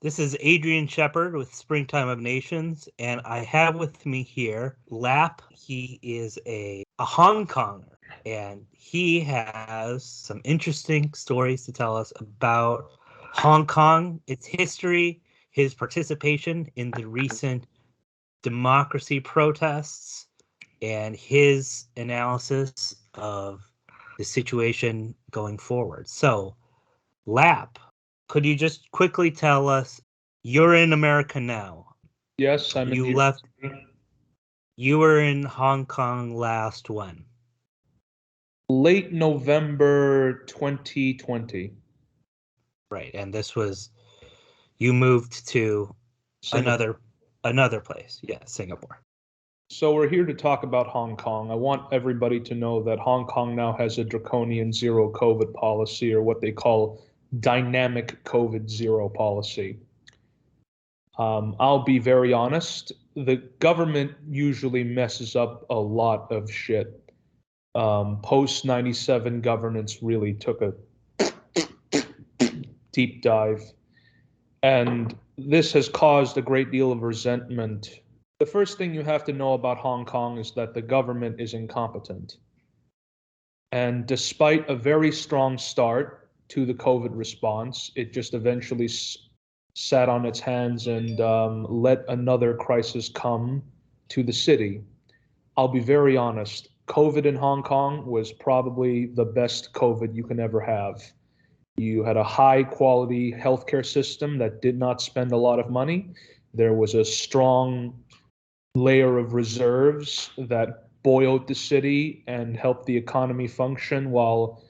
This is Adrian Shepard with Springtime of Nations, and I have with me here Lap. He is a Hong Konger, and he has some interesting stories to tell us about Hong Kong, its history, his participation in the recent democracy protests, and his analysis of the situation going forward. So, Lap, could you just quickly tell us, you're in America now? Yes, I'm in You New left. York City. You were in Hong Kong last when? Late November 2020, Right, and this was you moved to Singapore. another place. Yeah, Singapore. So we're here to talk about Hong Kong. I want everybody to know that Hong Kong now has a draconian zero COVID policy, or what they call dynamic COVID zero policy. I'll be very honest, the government usually messes up a lot of shit. Post 97 governance really took a deep dive, and this has caused a great deal of resentment. The first thing you have to know about Hong Kong is that the government is incompetent. And despite a very strong start to the COVID response, it just eventually sat on its hands and let another crisis come to the city. I'll be very honest, COVID in Hong Kong was probably the best COVID you can ever have. You had a high quality healthcare system that did not spend a lot of money. There was a strong layer of reserves that boiled the city and helped the economy function while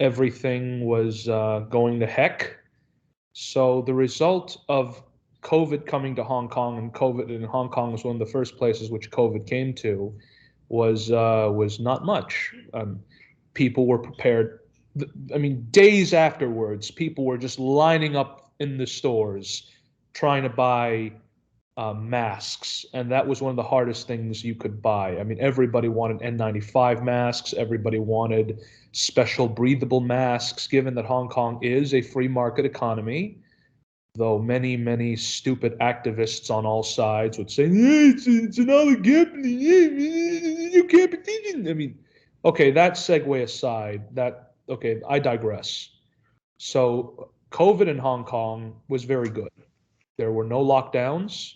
everything was going to heck. So the result of COVID coming to Hong Kong, and COVID in Hong Kong was one of the first places which COVID came to, was not much. People were prepared. I mean, days afterwards, people were just lining up in the stores trying to buy masks, and that was one of the hardest things you could buy. I mean, everybody wanted N95 masks, everybody wanted special breathable masks, given that Hong Kong is a free market economy, though many, many stupid activists on all sides would say, it's an oligopoly, you can't be teaching. I mean, okay, that segue aside, okay, I digress. So COVID in Hong Kong was very good. There were no lockdowns,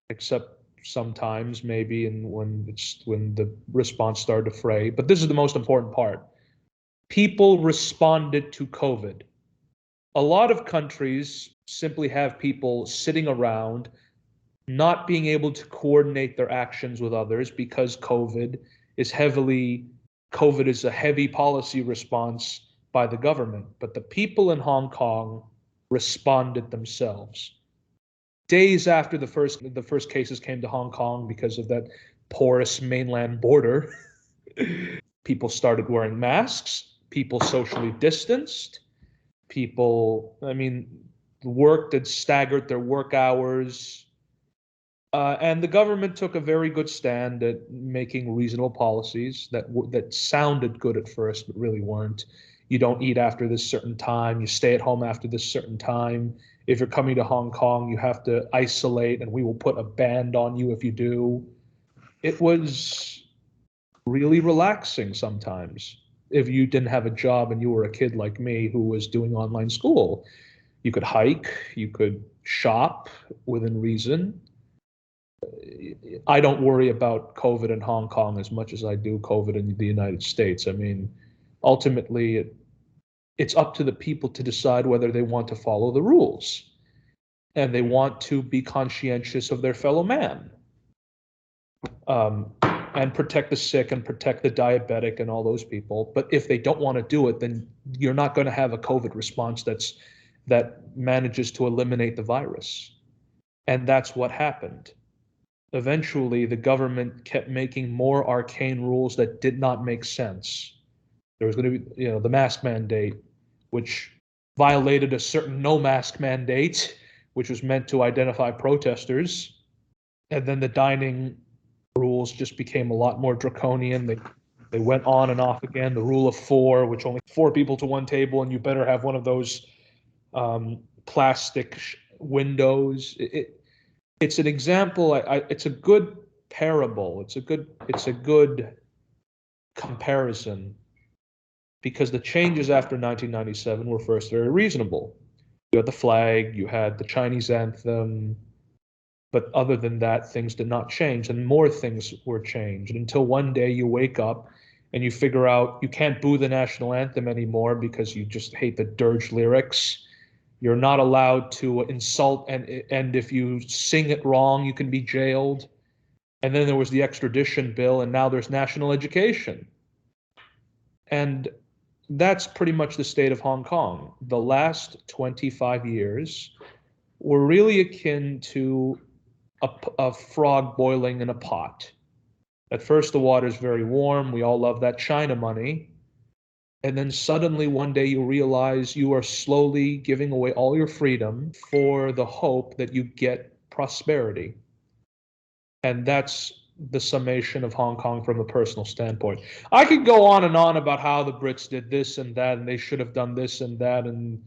except sometimes maybe when the response started to fray. But this is the most important part. People responded to COVID. A lot of countries simply have people sitting around not being able to coordinate their actions with others because COVID is a heavy policy response by the government. But the people in Hong Kong responded themselves. Days after the first cases came to Hong Kong because of that porous mainland border, people started wearing masks, people socially distanced, people, I mean, worked and staggered their work hours. And the government took a very good stand at making reasonable policies that sounded good at first, but really weren't. You don't eat after this certain time. You stay at home after this certain time. If you're coming to Hong Kong, you have to isolate, and we will put a band on you if you do. It was really relaxing sometimes. If you didn't have a job and you were a kid like me who was doing online school, you could hike, you could shop within reason. I don't worry about COVID in Hong Kong as much as I do COVID in the United States. I mean, ultimately, it's up to the people to decide whether they want to follow the rules and they want to be conscientious of their fellow man, and protect the sick and protect the diabetic and all those people. But if they don't want to do it, then you're not going to have a COVID response that manages to eliminate the virus. And that's what happened. Eventually, the government kept making more arcane rules that did not make sense. There was going to be, the mask mandate, which violated a certain no mask mandate, which was meant to identify protesters. And then the dining rules just became a lot more draconian. They went on and off again. The rule of four, which only 4 people to one table, and you better have one of those plastic windows. It's an example. It's a good parable. It's a good comparison, because the changes after 1997 were first very reasonable. You had the flag, you had the Chinese anthem, but other than that, things did not change, and more things were changed until one day you wake up and you figure out you can't boo the national anthem anymore because you just hate the dirge lyrics. You're not allowed to insult, and if you sing it wrong, you can be jailed. And then there was the extradition bill, and now there's national education. And that's pretty much the state of Hong Kong. The last 25 years were really akin to a frog boiling in a pot. At first, the water's very warm. We all love that China money. And then suddenly one day you realize you are slowly giving away all your freedom for the hope that you get prosperity. And that's the summation of Hong Kong from a personal standpoint. I could go on and on about how the Brits did this and that, and they should have done this and that, and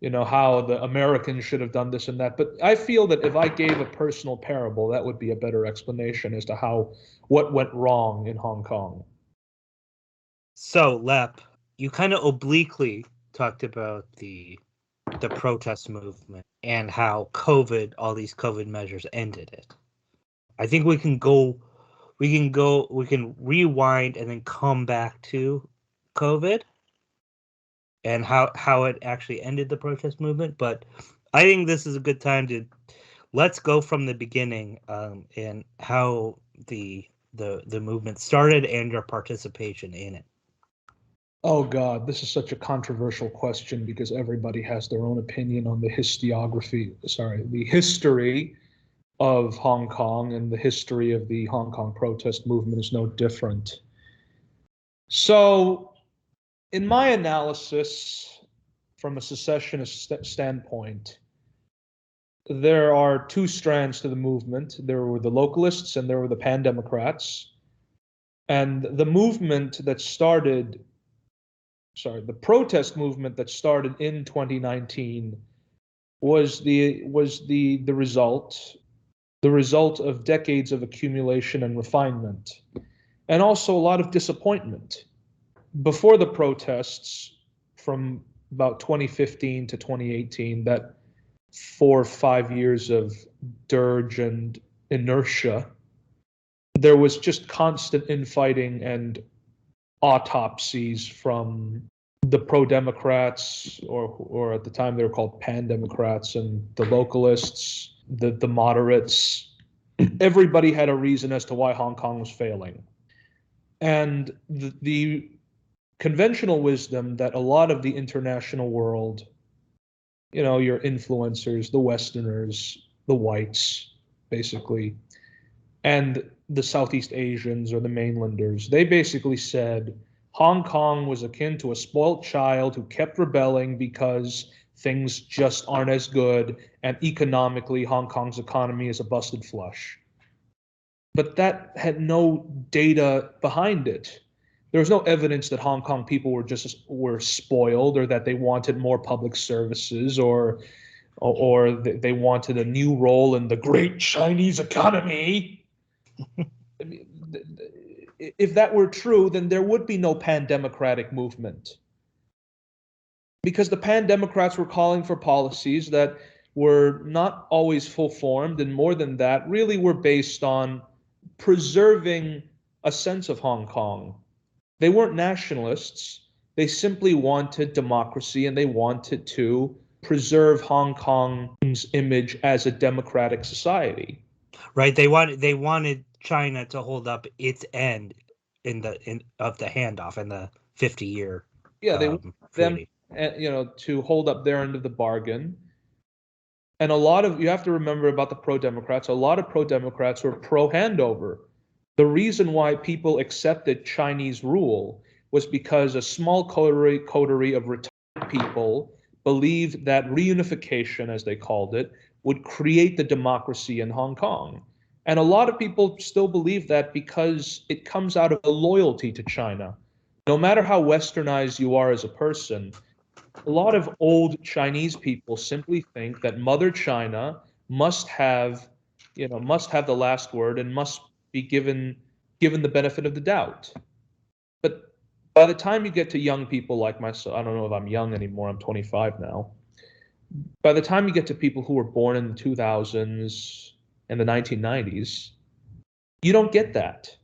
how the Americans should have done this and that. But I feel that if I gave a personal parable, that would be a better explanation as to what went wrong in Hong Kong. So, Lep, you kind of obliquely talked about the protest movement and how all these COVID measures ended it. I think we can rewind and then come back to COVID and how it actually ended the protest movement. But I think this is a good time to let's go from the beginning and how the movement started and your participation in it. Oh God, this is such a controversial question because everybody has their own opinion on the history of Hong Kong, and the history of the Hong Kong protest movement is no different. So, in my analysis, from a secessionist standpoint, there are two strands to the movement. There were the localists and there were the pan-democrats. And the protest movement that started in 2019 was the result of decades of accumulation and refinement, and also a lot of disappointment. Before the protests, from about 2015 to 2018, that 4 or 5 years of dirge and inertia, there was just constant infighting and autopsies from the pro-democrats, or at the time they were called pan-democrats, and the localists, the moderates. Everybody had a reason as to why Hong Kong was failing. And the conventional wisdom that a lot of the international world, your influencers, the Westerners, the whites, basically, and the Southeast Asians or the mainlanders, they basically said Hong Kong was akin to a spoiled child who kept rebelling because things just aren't as good, and economically, Hong Kong's economy is a busted flush. But that had no data behind it. There was no evidence that Hong Kong people were spoiled, or that they wanted more public services, or they wanted a new role in the great Chinese economy. I mean, if that were true, then there would be no pan-democratic movement, because the pan-democrats were calling for policies that were not always full-formed, and more than that, really were based on preserving a sense of Hong Kong. They weren't nationalists. They simply wanted democracy, and they wanted to preserve Hong Kong's image as a democratic society. Right. They wanted China to hold up its end of the handoff in the 50-year. Yeah, they want them, to hold up their end of the bargain. And you have to remember about the pro-democrats, a lot of pro-democrats were pro-handover. The reason why people accepted Chinese rule was because a small coterie of retired people believed that reunification, as they called it, would create the democracy in Hong Kong. And a lot of people still believe that because it comes out of a loyalty to China. No matter how westernized you are as a person, a lot of old Chinese people simply think that Mother China must have, must have the last word and must be given the benefit of the doubt. But by the time you get to young people like myself, I don't know if I'm young anymore, I'm 25 now. By the time you get to people who were born in the 2000s and the 1990s, you don't get that.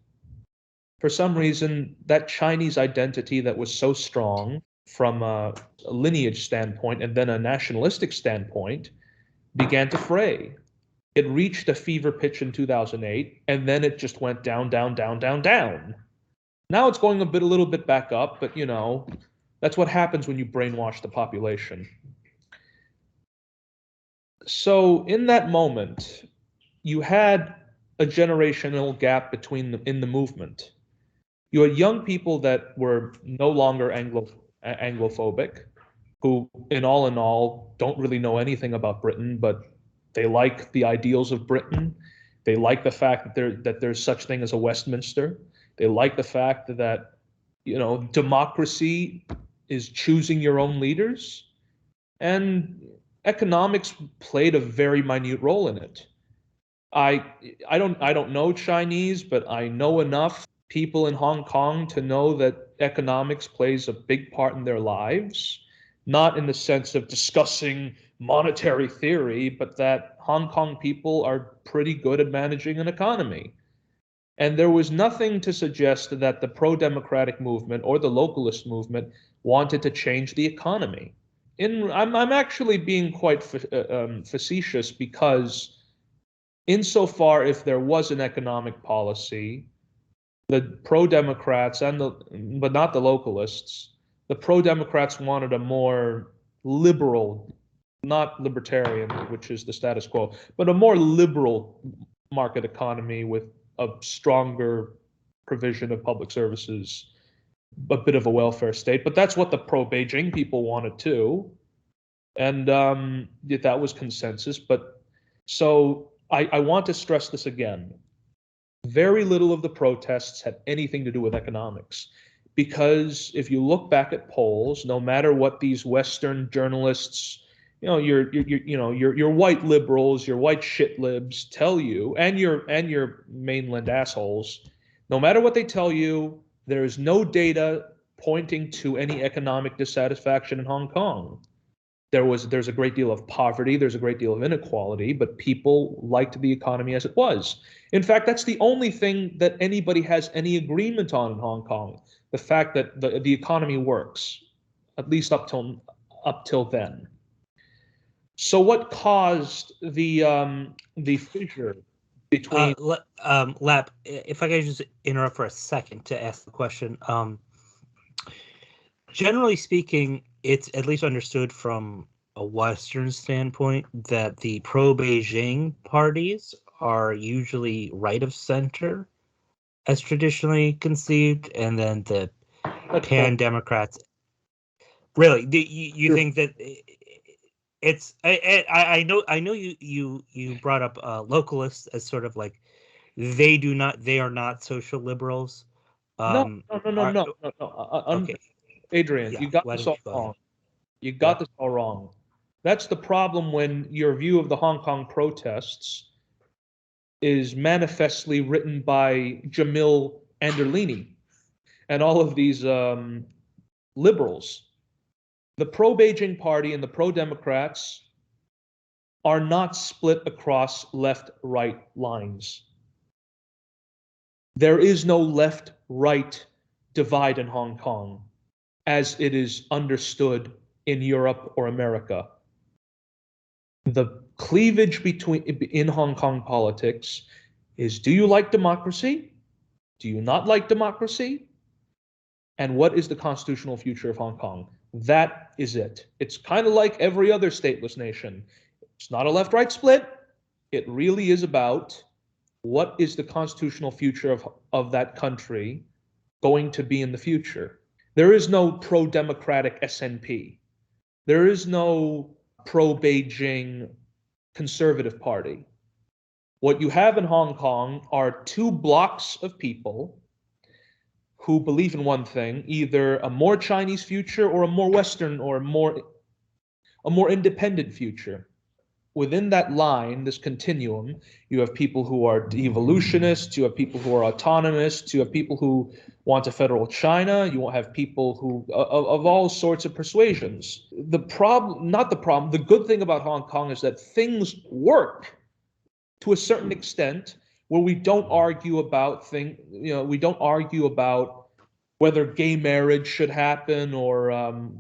For some reason, that Chinese identity that was so strong from a lineage standpoint and then a nationalistic standpoint began to fray. It reached a fever pitch in 2008, and then it just went down, down, down, down, down. Now it's going a little bit back up, but that's what happens when you brainwash the population. So in that moment, you had a generational gap in the movement. You had young people that were no longer Anglophobic, who in all don't really know anything about Britain, but they like the ideals of Britain. They like the fact that there's such thing as a Westminster. They like the fact that democracy is choosing your own leaders, and economics played a very minute role in it. I don't know Chinese, but I know enough people in Hong Kong to know that economics plays a big part in their lives, not in the sense of discussing monetary theory, but that Hong Kong people are pretty good at managing an economy. And there was nothing to suggest that the pro-democratic movement or the localist movement wanted to change the economy. I'm actually being quite facetious, because insofar if there was an economic policy, the pro-democrats but not the localists, the pro-democrats wanted a more liberal, not libertarian, which is the status quo, but a more liberal market economy with a stronger provision of public services, a bit of a welfare state. But that's what the pro-Beijing people wanted too, and that was consensus. But so I want to stress this again. Very little of the protests had anything to do with economics, because if you look back at polls, no matter what these Western journalists, your white liberals, your white shit libs tell you, and your mainland assholes, no matter what they tell you, there is no data pointing to any economic dissatisfaction in Hong Kong. There's a great deal of poverty, there's a great deal of inequality, but people liked the economy as it was. In fact, that's the only thing that anybody has any agreement on in Hong Kong, the fact that the economy works, at least up till then. So what caused the fissure between Lap, if I could just interrupt for a second to ask the question. Generally speaking, it's at least understood from a Western standpoint that the pro-Beijing parties are usually right of center, as traditionally conceived, and then the pan-Democrats. Really, you think that it's? I know you brought up localists as sort of like they are not social liberals. No. Okay. Adrian, Yeah, you got this all wrong. You got this all wrong. That's the problem when your view of the Hong Kong protests is manifestly written by Jamil Anderlini and all of these liberals. The pro-Beijing party and the pro-Democrats are not split across left-right lines. There is no left-right divide in Hong Kong as it is understood in Europe or America. The cleavage in Hong Kong politics is, do you like democracy? Do you not like democracy? And what is the constitutional future of Hong Kong? That is it. It's kind of like every other stateless nation. It's not a left-right split. It really is about what is the constitutional future of that country going to be in the future. There is no pro-democratic SNP. There is no pro-Beijing conservative party. What you have in Hong Kong are two blocks of people who believe in one thing, either a more Chinese future or a more Western or a more independent future. Within that line, this continuum, you have people who are evolutionists, you have people who are autonomists, you have people who want a federal China, you will have people who of all sorts of persuasions. The problem, not the problem, the good thing about Hong Kong is that things work to a certain extent where we don't argue about we don't argue about whether gay marriage should happen, or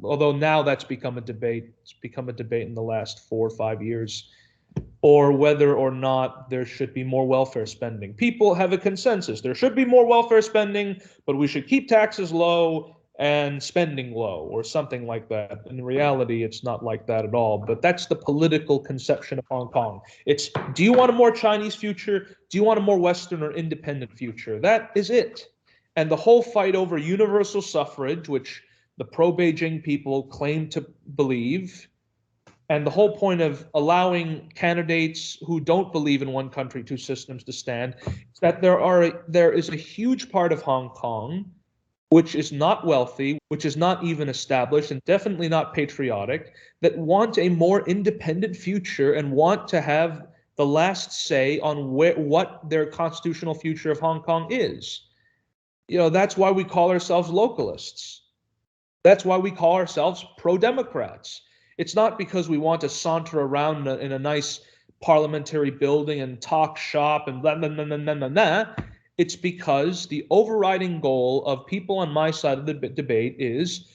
although now that's become a debate. It's become a debate in the last 4 or 5 years, or whether or not there should be more welfare spending. People have a consensus. There should be more welfare spending, but we should keep taxes low and spending low, or something like that. In reality, it's not like that at all, but that's the political conception of Hong Kong. It's, do you want a more Chinese future? Do you want a more Western or independent future? That is it. And the whole fight over universal suffrage, which the pro-Beijing people claim to believe, and the whole point of allowing candidates who don't believe in one country, two systems to stand, is that there is a huge part of Hong Kong which is not wealthy, which is not even established, and definitely not patriotic, that want a more independent future and want to have the last say on what their constitutional future of Hong Kong is. That's why we call ourselves localists. That's why we call ourselves pro-democrats. It's not because we want to saunter around in a nice parliamentary building and talk shop and blah, blah, blah, blah, blah, blah. It's because the overriding goal of people on my side of the debate is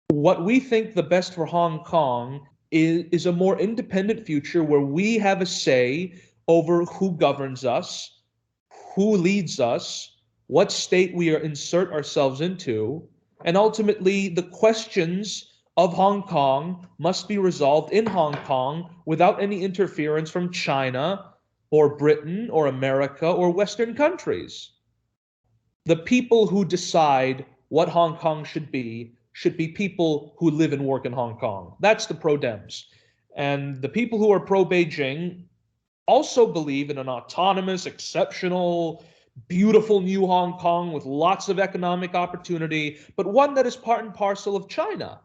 what we think the best for Hong Kong is a more independent future where we have a say over who governs us, who leads us, what state we insert ourselves into, and ultimately the questions of Hong Kong must be resolved in Hong Kong without any interference from China or Britain or America or Western countries. The people who decide what Hong Kong should be people who live and work in Hong Kong. That's the pro-Dems. And the people who are pro-Beijing also believe in an autonomous, exceptional, beautiful new Hong Kong with lots of economic opportunity, but one that is part and parcel of China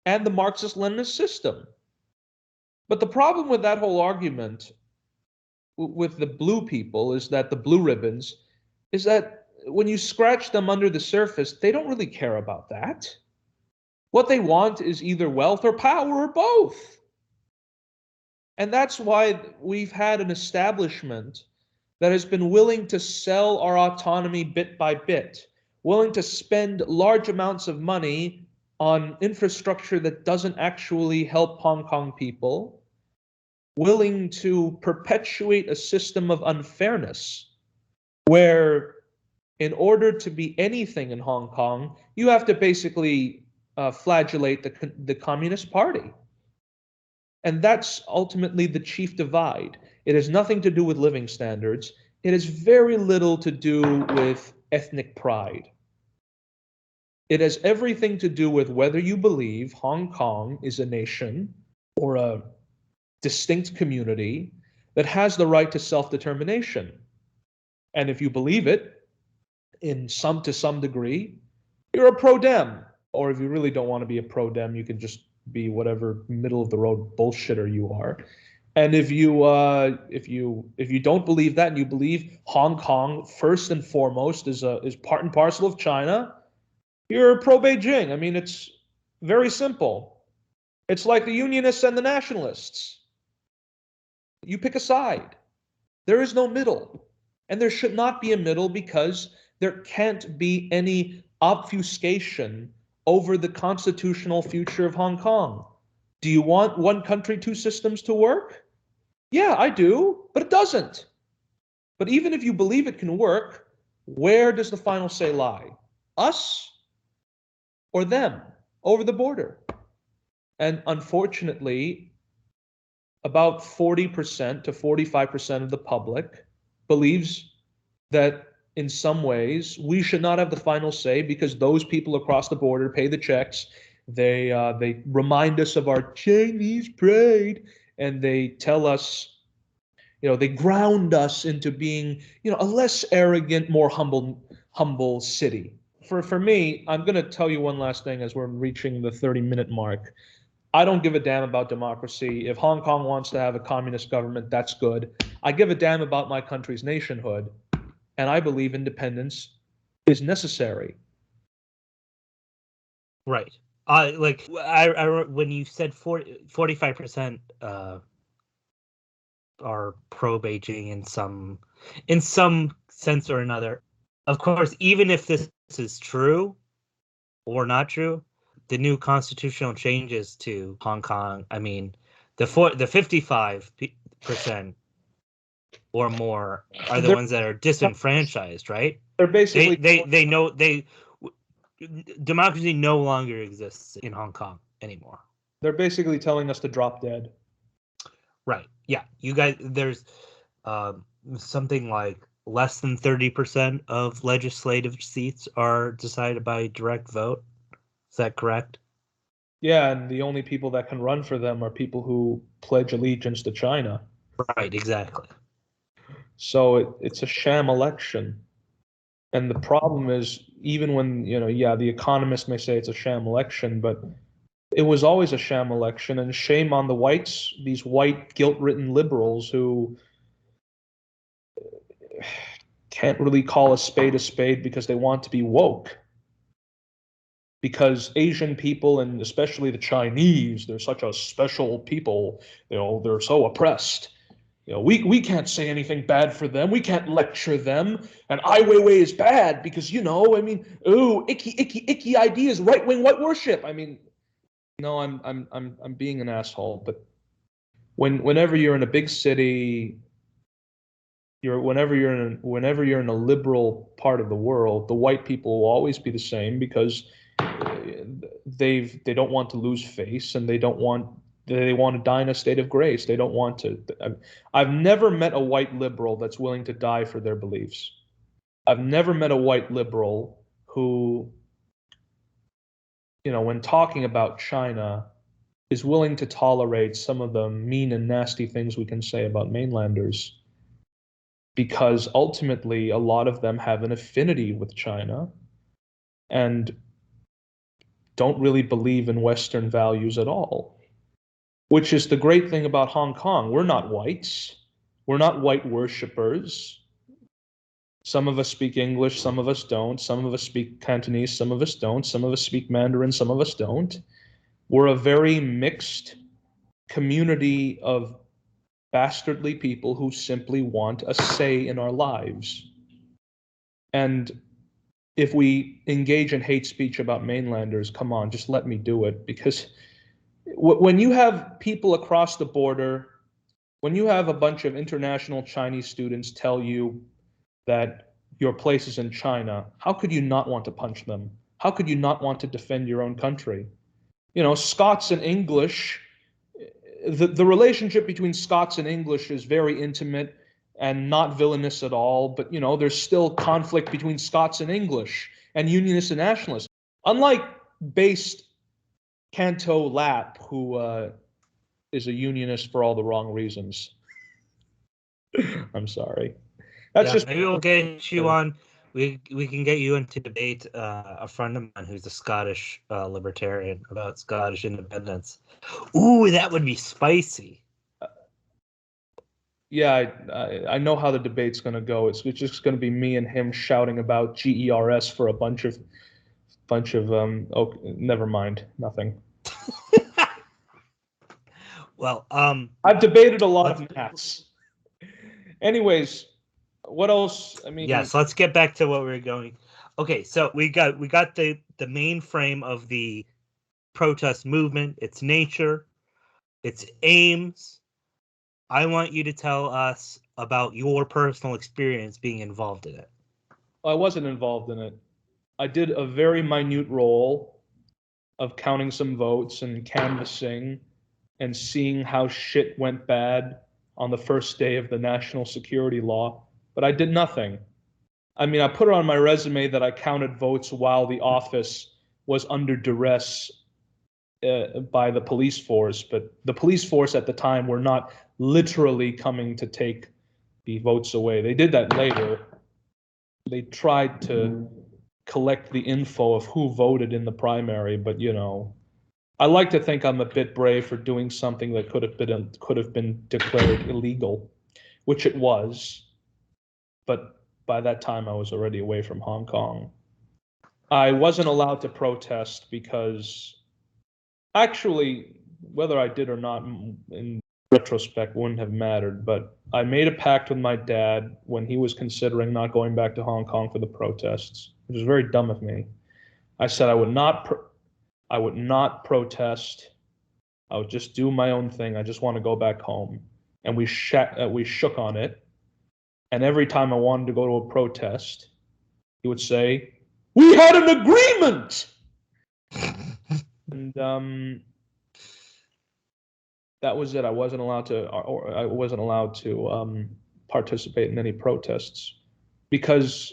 and the Marxist-Leninist system. But the problem with that whole argument with the blue people is that the blue ribbons is that when you scratch them under the surface, they don't really care about that. What they want is either wealth or power or both. And that's why we've had an establishment that has been willing to sell our autonomy bit by bit, willing to spend large amounts of money on infrastructure that doesn't actually help Hong Kong people, willing to perpetuate a system of unfairness where in order to be anything in Hong Kong, you have to basically flagellate the Communist Party. And that's ultimately the chief divide. It has nothing to do with living standards. It has very little to do with ethnic pride. It has everything to do with whether you believe Hong Kong is a nation or a distinct community that has the right to self-determination. And if you believe it to some degree, you're a pro-Dem. Or if you really don't want to be a pro-Dem, you can just be whatever middle of the road bullshitter you are. And if you don't believe that and you believe Hong Kong first and foremost is part and parcel of China, you're pro-Beijing. I mean, it's very simple. It's like the Unionists and the Nationalists. You pick a side. There is no middle. And there should not be a middle because there can't be any obfuscation over the constitutional future of Hong Kong. Do you want one country, two systems to work? Yeah, I do, but it doesn't. But even if you believe it can work, where does the final say lie? Us or them over the border? And unfortunately, about 40% to 45% of the public believes that in some ways we should not have the final say because those people across the border pay the checks. They remind us of our Chinese pride, and they tell us, they ground us into being, a less arrogant, more humble humble city. For me, I'm going to tell you one last thing as we're reaching the 30-minute mark. I don't give a damn about democracy. If Hong Kong wants to have a communist government, that's good. I give a damn about my country's nationhood, and I believe independence is necessary. Right. I when you said 45% are pro Beijing in some sense or another. Of course, even if this is true or not true, the new constitutional changes to Hong Kong, I mean, the 55% or more are the ones that are disenfranchised, right? They're basically they know democracy no longer exists in Hong Kong anymore. They're basically telling us to drop dead. Right. Yeah. You guys, there's something like less than 30% of legislative seats are decided by direct vote. Is that correct? Yeah, and the only people that can run for them are people who pledge allegiance to China. Right, exactly. So it's a sham election. And the problem is, even when, yeah, the economists may say it's a sham election, but it was always a sham election, and shame on the whites, these white guilt-ridden liberals who can't really call a spade because they want to be woke. Because Asian people, and especially the Chinese, they're such a special people, they're so oppressed. We can't say anything bad for them. We can't lecture them. And Ai Weiwei is bad because, icky ideas, right-wing white worship. I mean, no, I'm being an asshole, but whenever you're in a big city, whenever you're in a liberal part of the world, the white people will always be the same because they don't want to lose face, and they want to die in a state of grace. They don't want to. I've never met a white liberal that's willing to die for their beliefs. I've never met a white liberal who, when talking about China, is willing to tolerate some of the mean and nasty things we can say about mainlanders, because ultimately a lot of them have an affinity with China and don't really believe in Western values at all, which is the great thing about Hong Kong. We're not whites. We're not white worshippers. Some of us speak English, some of us don't. Some of us speak Cantonese, some of us don't. Some of us speak Mandarin, some of us don't. We're a very mixed community of bastardly people who simply want a say in our lives. And if we engage in hate speech about mainlanders, come on, just let me do it. Because when you have people across the border, when you have a bunch of international Chinese students tell you that your place is in China, how could you not want to punch them? How could you not want to defend your own country? Scots and English, the relationship between Scots and English is very intimate and not villainous at all, but there's still conflict between Scots and English and Unionists and Nationalists. Unlike based Canto Lap, who is a unionist for all the wrong reasons. I'm sorry. That's just maybe we'll get you on. We can get you into debate a friend of mine who's a Scottish libertarian about Scottish independence. Ooh, that would be spicy. Yeah, I know how the debate's going to go. It's just going to be me and him shouting about GERS for a bunch of oh, never mind, nothing. Well, I've debated a lot of maths. Anyways, what else? I mean, yes, let's get back to what we were going. Okay, so we got the main frame of the protest movement, its nature, its aims. I want you to tell us about your personal experience being involved in it. I wasn't involved in it. I did a very minute role of counting some votes and canvassing and seeing how shit went bad on the first day of the national security law, but I did nothing. I mean, I put it on my resume that I counted votes while the office was under duress by the police force, but the police force at the time were not literally coming to take the votes away. They did that later. they tried to collect the info of who voted in the primary, but I like to think I'm a bit brave for doing something that could have been declared illegal, which it was, but by that time I was already away from Hong Kong. I wasn't allowed to protest because actually, whether I did or not in retrospect wouldn't have mattered, but I made a pact with my dad when he was considering not going back to Hong Kong for the protests, which was very dumb of me. I said I would not protest. I would just do my own thing. I just want to go back home. And we shook on it. And every time I wanted to go to a protest, he would say, "We had an agreement." And that was it. I wasn't allowed to participate in any protests because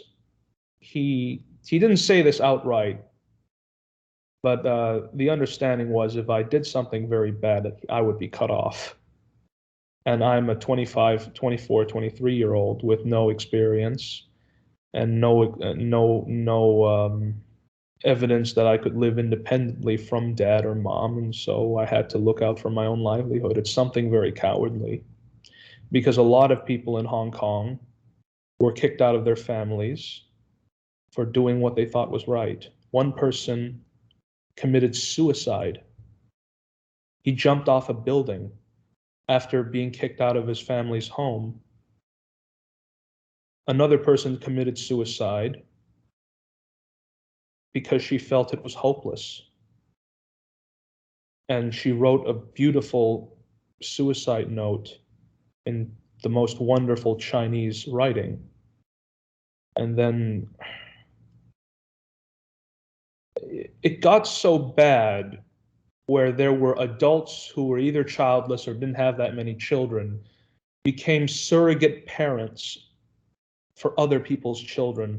he didn't say this outright, but the understanding was if I did something very bad, I would be cut off. And I'm a 25, 24, 23-year-old with no experience and no evidence that I could live independently from dad or mom, and so I had to look out for my own livelihood. It's something very cowardly because a lot of people in Hong Kong were kicked out of their families for doing what they thought was right. One person committed suicide. He jumped off a building after being kicked out of his family's home. Another person committed suicide because she felt it was hopeless. And she wrote a beautiful suicide note in the most wonderful Chinese writing. And then it got so bad where there were adults who were either childless or didn't have that many children, became surrogate parents for other people's children.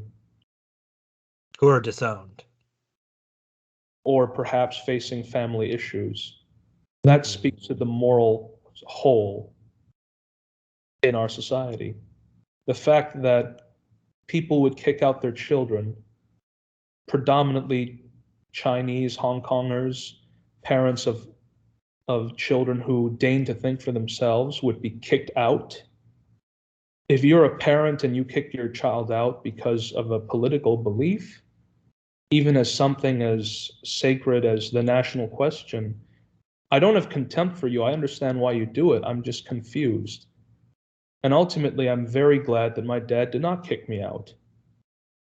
Who are disowned. Or perhaps facing family issues. That speaks to the moral hole in our society. The fact that people would kick out their children, predominantly Chinese, Hong Kongers, parents of children who deign to think for themselves would be kicked out. If you're a parent and you kick your child out because of a political belief, even as something as sacred as the national question, I don't have contempt for you. I understand why you do it. I'm just confused. And ultimately, I'm very glad that my dad did not kick me out,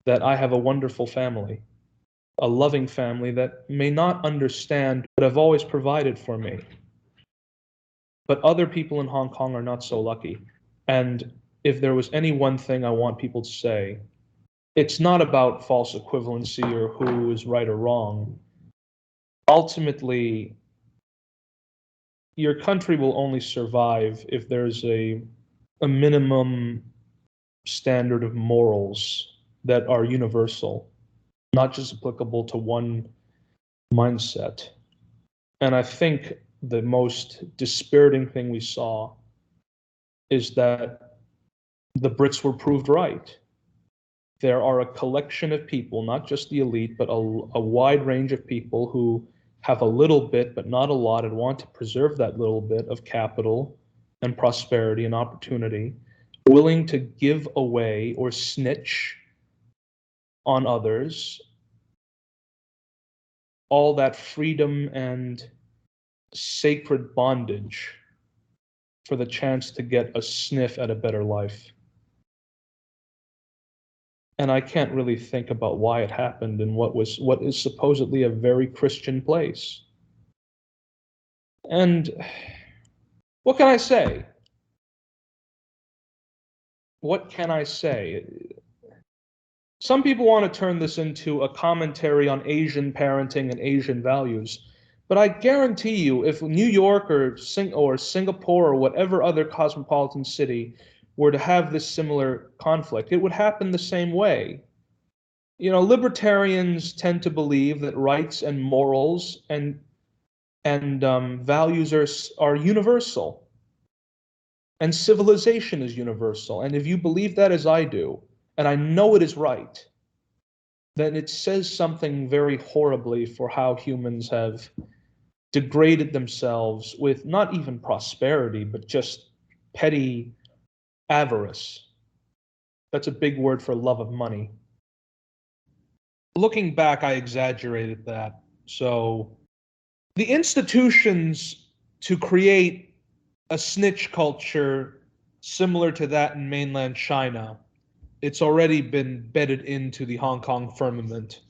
that I have a wonderful family, a loving family that may not understand what I've always provided for me. But other people in Hong Kong are not so lucky. And if there was any one thing I want people to say, it's not about false equivalency or who is right or wrong. Ultimately, your country will only survive if there's a minimum standard of morals that are universal, not just applicable to one mindset. And I think the most dispiriting thing we saw is that the Brits were proved right. There are a collection of people, not just the elite, but a wide range of people who have a little bit, but not a lot, and want to preserve that little bit of capital and prosperity and opportunity, willing to give away or snitch on others all that freedom and sacred bondage for the chance to get a sniff at a better life. And I can't really think about why it happened in what is supposedly a very Christian place. And what can I say? What can I say? Some people want to turn this into a commentary on Asian parenting and Asian values, but I guarantee you, if New York or Singapore or whatever other cosmopolitan city were to have this similar conflict, it would happen the same way. Libertarians tend to believe that rights and morals and values are universal, and civilization is universal. And if you believe that, as I do, and I know it is right, then it says something very horribly for how humans have degraded themselves with not even prosperity, but just petty avarice. That's a big word for love of money. Looking back, I exaggerated that. So the institutions to create a snitch culture similar to that in mainland China, it's already been bedded into the Hong Kong firmament.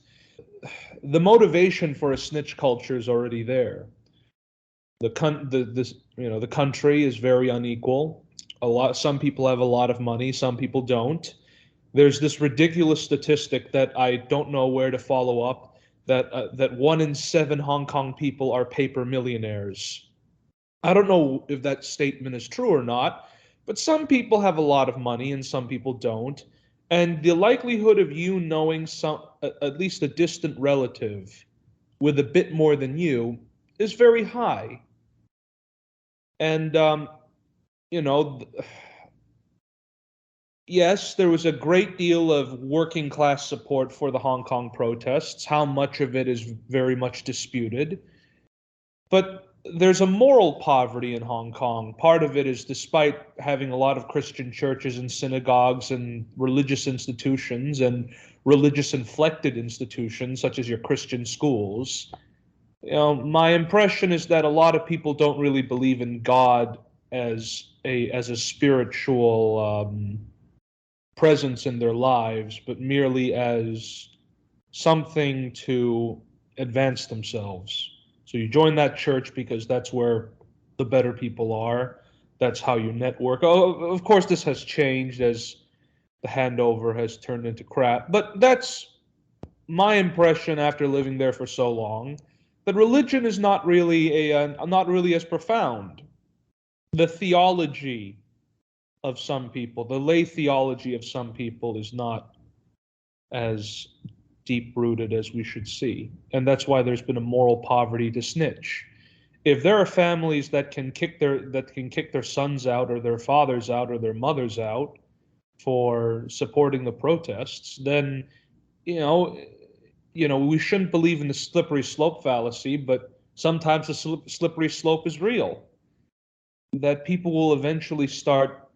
The motivation for a snitch culture is already there. The country is very unequal. Some people have a lot of money, some people don't. There's this ridiculous statistic that I don't know where to follow up, that 1 in 7 Hong Kong people are paper millionaires. I don't know if that statement is true or not, but some people have a lot of money and some people don't. And the likelihood of you knowing at least a distant relative with a bit more than you is very high. And you know, yes, there was a great deal of working class support for the Hong Kong protests. How much of it is very much disputed. But there's a moral poverty in Hong Kong. Part of it is despite having a lot of Christian churches and synagogues and religious institutions and religious inflected institutions, such as your Christian schools, my impression is that a lot of people don't really believe in God as a spiritual presence in their lives, but merely as something to advance themselves. So you join that church because that's where the better people are. That's how you network. Oh, of course, this has changed as the handover has turned into crap. But that's my impression after living there for so long. That religion is not really not really as profound. The theology of some people, the lay theology of some people, is not as deep rooted as we should see. And that's why there's been a moral poverty to snitch. If there are families that can kick their sons out or their fathers out or their mothers out for supporting the protests, then we shouldn't believe in the slippery slope fallacy, but sometimes the slippery slope is real. That people will eventually start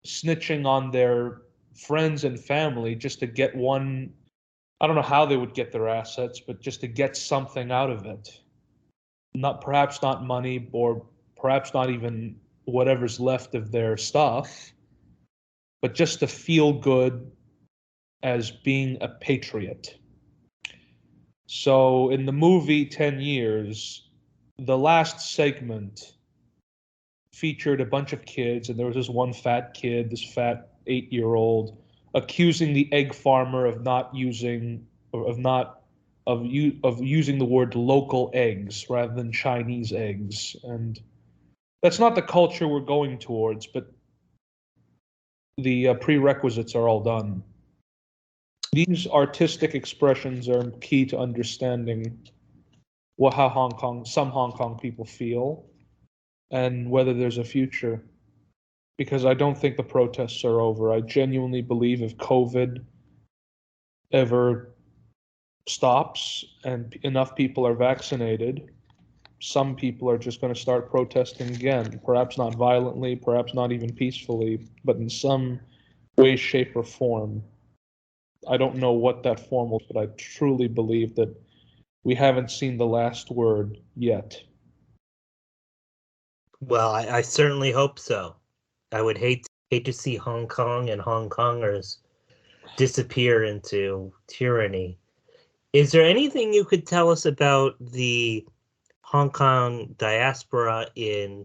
snitching on their friends and family just to get one. I don't know how they would get their assets, but just to get something out of it. Perhaps not money, or perhaps not even whatever's left of their stuff, but just to feel good as being a patriot. So in the movie 10 Years, the last segment featured a bunch of kids, and there was this one fat kid, this fat 8-year-old, accusing the egg farmer of using the word local eggs rather than Chinese eggs. And that's not the culture we're going towards, but the prerequisites are all done. These artistic expressions are key to understanding how some Hong Kong people feel and whether there's a future. Because I don't think the protests are over. I genuinely believe if COVID ever stops and enough people are vaccinated, some people are just going to start protesting again. Perhaps not violently, perhaps not even peacefully, but in some way, shape, or form. I don't know what that form was, but I truly believe that we haven't seen the last word yet. Well, I certainly hope so. I would hate to see Hong Kong and Hong Kongers disappear into tyranny. Is there anything you could tell us about the Hong Kong diaspora in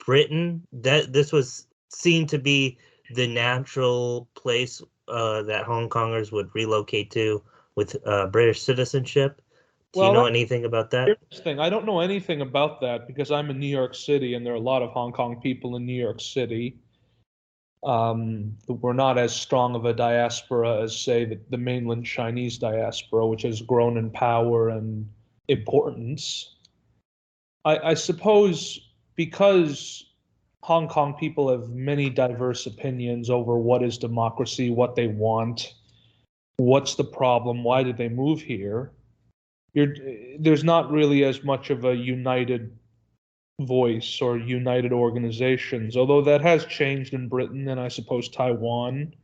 Britain? That this was seen to be the natural place that Hong Kongers would relocate to with British citizenship. Do you know anything about that? Interesting. I don't know anything about that because I'm in New York City and there are a lot of Hong Kong people in New York City. We're not as strong of a diaspora as, say, the mainland Chinese diaspora, which has grown in power and importance. I suppose because Hong Kong people have many diverse opinions over what is democracy, what they want, what's the problem, why did they move here. There's not really as much of a united voice or united organizations, although that has changed in Britain and I suppose Taiwan.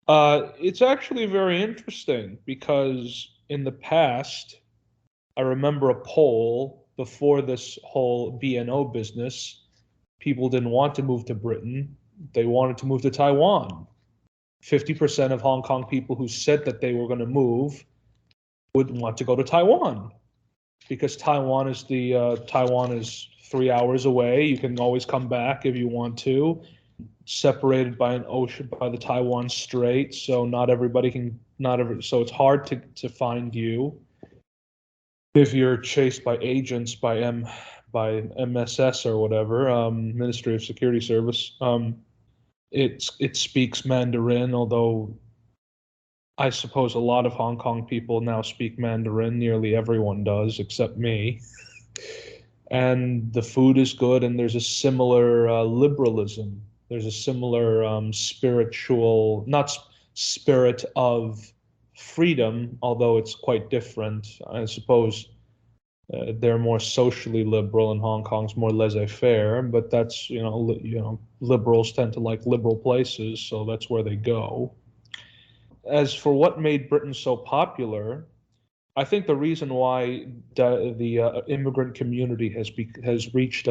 It's actually very interesting because in the past, I remember a poll before this whole BNO business. People didn't want to move to Britain. They wanted to move to Taiwan. 50% of Hong Kong people who said that they were going to move would want to go to Taiwan because Taiwan is 3 hours away. You can always come back if you want to. Separated by an ocean, by the Taiwan Strait, so so it's hard to find you. If you're chased by agents by MSS or whatever, Ministry of Security Service, it speaks Mandarin, although I suppose a lot of Hong Kong people now speak Mandarin. Nearly everyone does, except me. And the food is good, and there's a similar liberalism. There's a similar spiritual, not spirit of freedom, although it's quite different. I suppose they're more socially liberal and Hong Kong's more laissez-faire, but that's, liberals tend to like liberal places, so that's where they go. As for what made Britain so popular, I think the reason why the immigrant community has reached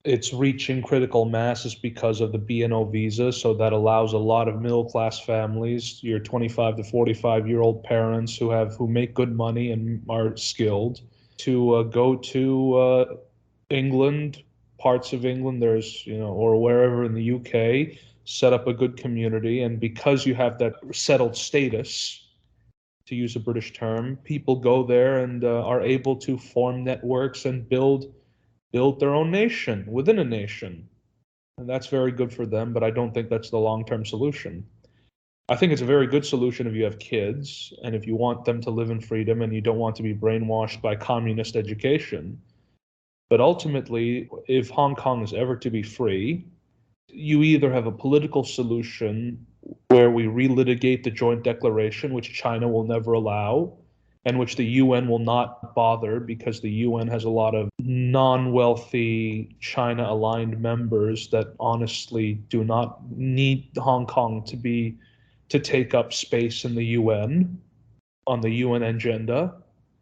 it's reaching critical mass is because of the BNO visa. So that allows a lot of middle-class families, your 25 to 45-year-old parents who make good money and are skilled, to go to England, parts of England, or wherever in the UK, set up a good community. And because you have that settled status, to use a British term, people go there and are able to form networks and build their own nation within a nation. And that's very good for them, but I don't think that's the long-term solution. I think it's a very good solution if you have kids and if you want them to live in freedom and you don't want to be brainwashed by communist education. But ultimately, if Hong Kong is ever to be free, you either have a political solution where we relitigate the joint declaration, which China will never allow, and which the UN will not bother because the UN has a lot of non-wealthy China-aligned members that honestly do not need Hong Kong to take up space in the UN on the UN agenda.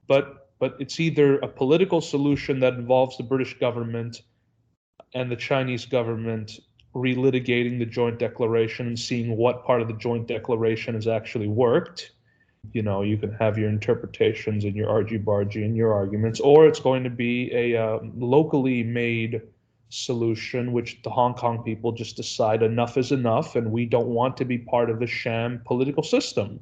But it's either a political solution that involves the British government and the Chinese government relitigating the joint declaration and seeing what part of the joint declaration has actually worked. You can have your interpretations and your argy-bargy and your arguments, or it's going to be a locally made solution, which the Hong Kong people just decide enough is enough, and we don't want to be part of the sham political system.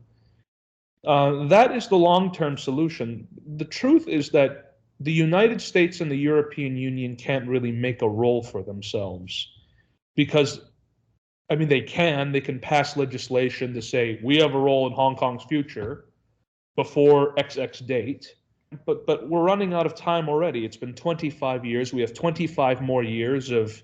That is the long-term solution. The truth is that the United States and the European Union can't really make a role for themselves because they can pass legislation to say we have a role in Hong Kong's future before XX date, but we're running out of time already. It's been 25 years. We have 25 more years of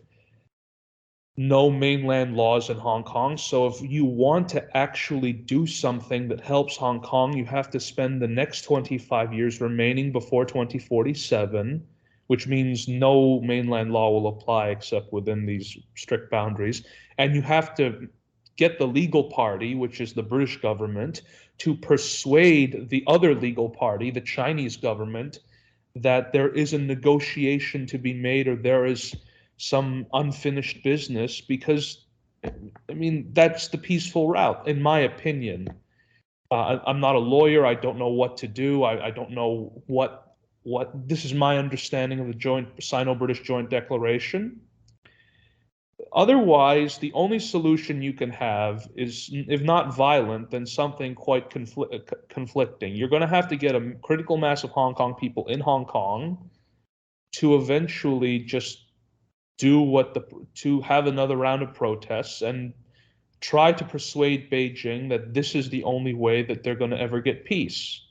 no mainland laws in Hong Kong. So if you want to actually do something that helps Hong Kong, you have to spend the next 25 years remaining before 2047, which means no mainland law will apply except within these strict boundaries. And you have to get the legal party, which is the British government, to persuade the other legal party, the Chinese government, that there is a negotiation to be made or there is some unfinished business, because that's the peaceful route, in my opinion. I'm not a lawyer. I don't know what to do. I don't know what this is my understanding of the joint Sino-British Joint Declaration. Otherwise, the only solution you can have is, if not violent, then something quite conflicting. You're going to have to get a critical mass of Hong Kong people in Hong Kong to eventually just to have another round of protests and try to persuade Beijing that this is the only way that they're going to ever get peace.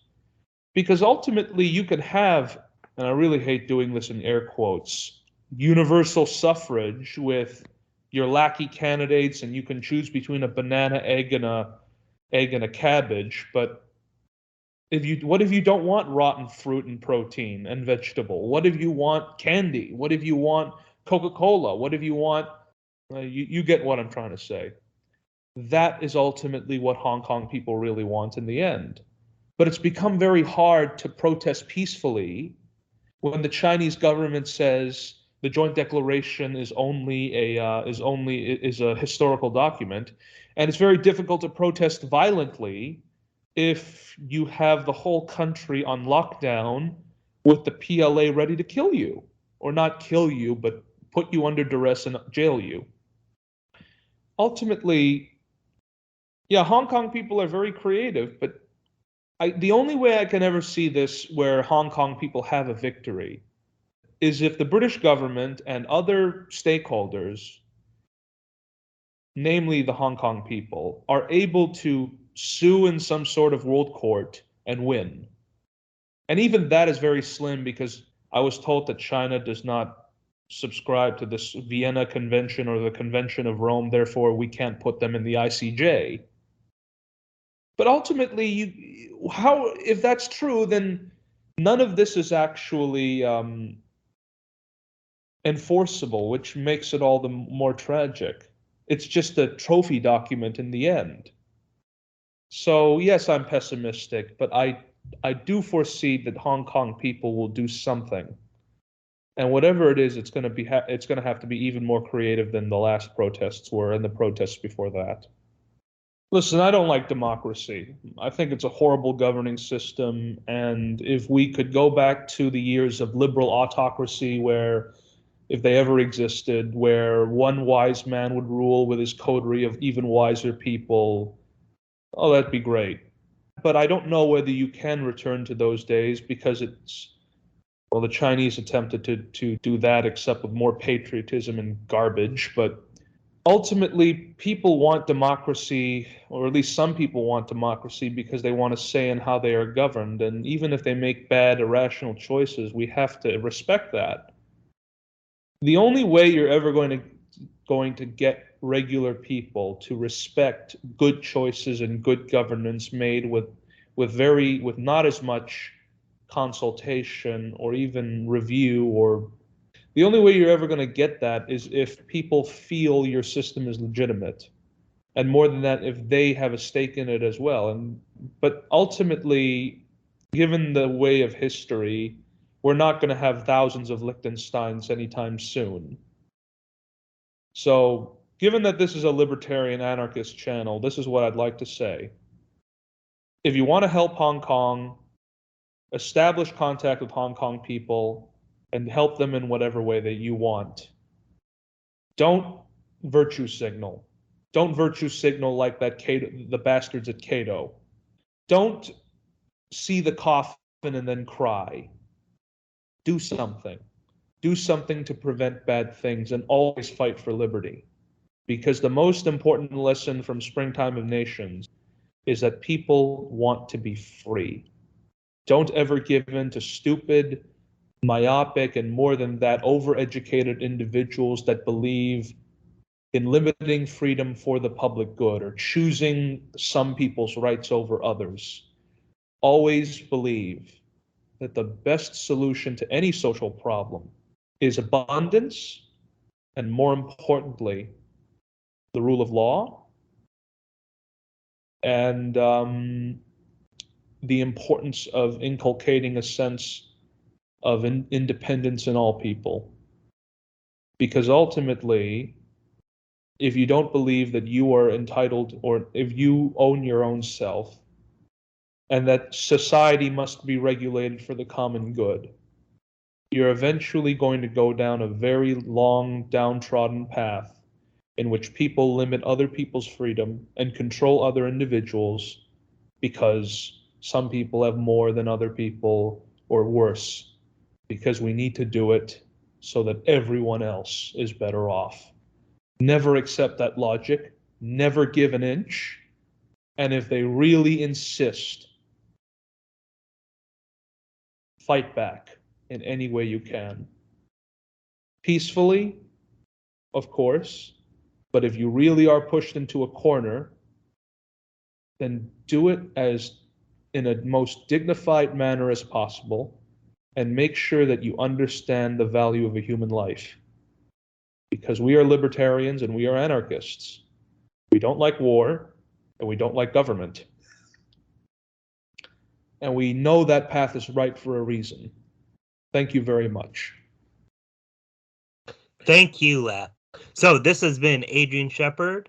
Because ultimately you can have, and I really hate doing this in air quotes, universal suffrage with your lackey candidates, and you can choose between a banana, egg and a cabbage. But what if you don't want rotten fruit and protein and vegetable? What if you want candy? What if you want Coca-Cola? What if you want you get what I'm trying to say. That is ultimately what Hong Kong people really want in the end. But it's become very hard to protest peacefully when the Chinese government says the Joint Declaration is a historical document, and it's very difficult to protest violently if you have the whole country on lockdown with the PLA ready to kill you, or not kill you, but put you under duress and jail you. Ultimately, yeah, Hong Kong people are very creative, but the only way I can ever see this where Hong Kong people have a victory is if the British government and other stakeholders, namely the Hong Kong people, are able to sue in some sort of world court and win. And even that is very slim, because I was told that China does not subscribe to this Vienna Convention or the Convention of Rome, therefore we can't put them in the ICJ. But ultimately, if that's true, then none of this is actually enforceable, which makes it all the more tragic. It's just a trophy document in the end. So yes, I'm pessimistic, but I do foresee that Hong Kong people will do something. And whatever it is, it's going to have to be even more creative than the last protests were and the protests before that. Listen, I don't like democracy. I think it's a horrible governing system. And if we could go back to the years of liberal autocracy, where, if they ever existed, where one wise man would rule with his coterie of even wiser people, oh, that'd be great. But I don't know whether you can return to those days, because well, the Chinese attempted to do that, except with more patriotism and garbage. But ultimately, people want democracy, or at least some people want democracy, because they want a say in how they are governed. And even if they make bad, irrational choices, we have to respect that. The only way you're ever going to get regular people to respect good choices and good governance made with not as much consultation or even review, or the only way you're ever going to get that is if people feel your system is legitimate, and more than that, if they have a stake in it as well. But ultimately, given the way of history, we're not going to have thousands of Liechtensteins anytime soon. So, given that this is a libertarian anarchist channel, this is what I'd like to say. If you want to help Hong Kong, establish contact with Hong Kong people and help them in whatever way that you want. Don't virtue signal. Don't virtue signal like the bastards at Cato. Don't see the coffin and then cry. Do something. Do something to prevent bad things, and always fight for liberty. Because the most important lesson from Springtime of Nations is that people want to be free. Don't ever give in to stupid, myopic, and more than that, overeducated individuals that believe in limiting freedom for the public good or choosing some people's rights over others. Always believe that the best solution to any social problem is abundance, and more importantly, the rule of law, and the importance of inculcating a sense of independence in all people. Because ultimately, if you don't believe that you are entitled, or if you own your own self, and that society must be regulated for the common good, you're eventually going to go down a very long, downtrodden path in which people limit other people's freedom and control other individuals because some people have more than other people, or worse, because we need to do it so that everyone else is better off. Never accept that logic, never give an inch, and if they really insist, fight back in any way you can. peacefully, of course, but if you really are pushed into a corner, then do it as in a most dignified manner as possible, and make sure that you understand the value of a human life. Because we are libertarians and we are anarchists. We don't like war, and we don't like government. And we know that path is right for a reason. Thank you very much. Thank you, Lap. So this has been Adrian Shepard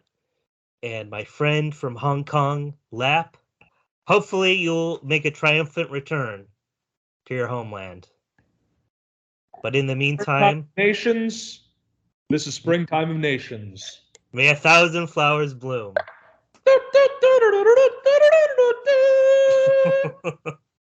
and my friend from Hong Kong, Lap. Hopefully you'll make a triumphant return to your homeland. But in the meantime, Nations, this is Springtime of Nations. may 1,000 flowers bloom.